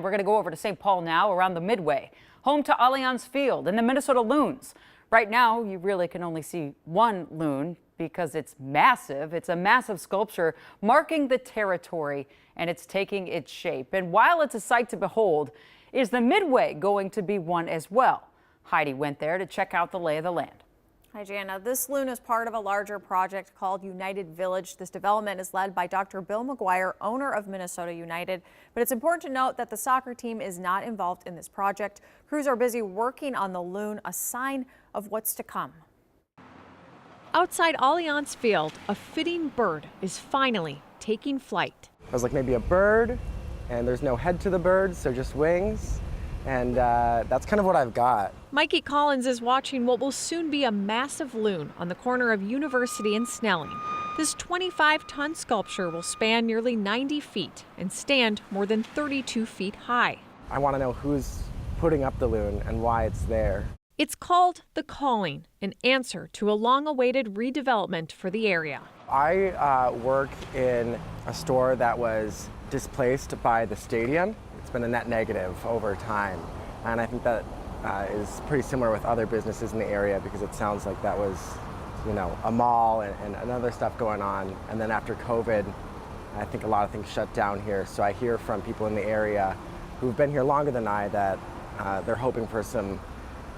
We're going to go over to St. Paul now, around the Midway, home to Allianz Field and the Minnesota Loons. Right now, you really can only see one loon because it's massive. It's a massive sculpture marking the territory, and it's taking its shape. And while it's a sight to behold, is the Midway going to be one as well? Heidi went there to check out the lay of the land. Hi, Jana. This loon is part of a larger project called United Village. This development is led by Dr. Bill McGuire, owner of Minnesota United. But it's important to note that the soccer team is not involved in this project. Crews are busy working on the loon, a sign of what's to come. Outside Allianz Field, a fitting bird is finally taking flight. I was like, maybe a bird, and there's no head to the bird, so just wings. And that's kind of what I've got. Mikey Collins is watching what will soon be a massive loon on the corner of University and Snelling. This 25-ton sculpture will span nearly 90 feet and stand more than 32 feet high. I want to know who's putting up the loon and why it's there. It's called The Calling, an answer to a long-awaited redevelopment for the area. I work in a store that was displaced by the stadium. It's been a net negative over time, and I think that is pretty similar with other businesses in the area, because it sounds like that was, a mall and other stuff going on. And then after COVID, I think a lot of things shut down here. So I hear from people in the area who've been here longer than I that they're hoping for some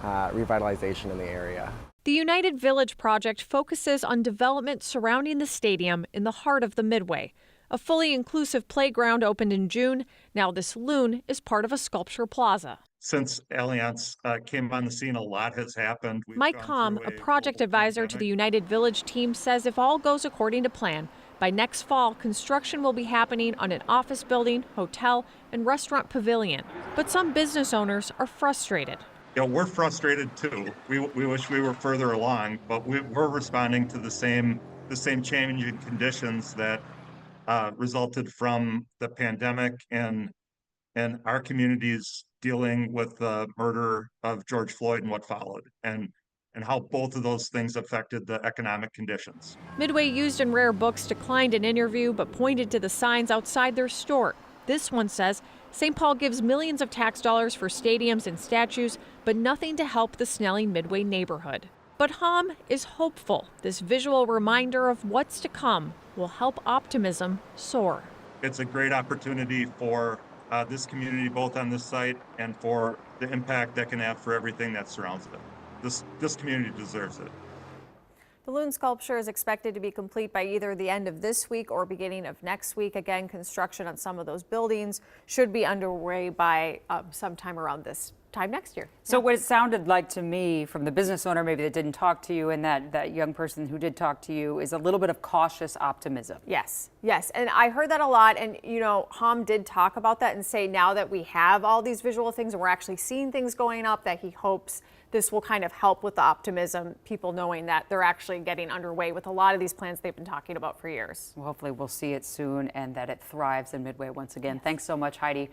revitalization in the area. The United Village project focuses on development surrounding the stadium in the heart of the Midway. A fully inclusive playground opened in June. Now this loon is part of a sculpture plaza. Since Allianz came on the scene, a lot has happened. Mike Hom, a project advisor to the United Village team, says if all goes according to plan, by next fall, construction will be happening on an office building, hotel, and restaurant pavilion. But some business owners are frustrated. We're frustrated too. We wish we were further along, but we're responding to the same change in conditions that resulted from the pandemic and our communities dealing with the murder of George Floyd and what followed, and how both of those things affected the economic conditions. Midway Used and Rare Books declined an interview but pointed to the signs outside their store. This one says St. Paul gives millions of tax dollars for stadiums and statues, but nothing to help the Snelling Midway neighborhood. But Hom is hopeful this visual reminder of what's to come will help optimism soar. It's a great opportunity for this community, both on this site and for the impact that can have for everything that surrounds it. This community deserves it. The loon sculpture is expected to be complete by either the end of this week or beginning of next week. Again, construction on some of those buildings should be underway by sometime around this time next year. So what it sounded like to me from the business owner maybe that didn't talk to you, and that young person who did talk to you, is a little bit of cautious optimism. Yes. And I heard that a lot. And, Hom did talk about that and say now that we have all these visual things and we're actually seeing things going up, that he hopes this will kind of help with the optimism, people knowing that they're actually getting underway with a lot of these plans they've been talking about for years. Well, hopefully we'll see it soon and that it thrives in Midway once again. Thanks so much, Heidi.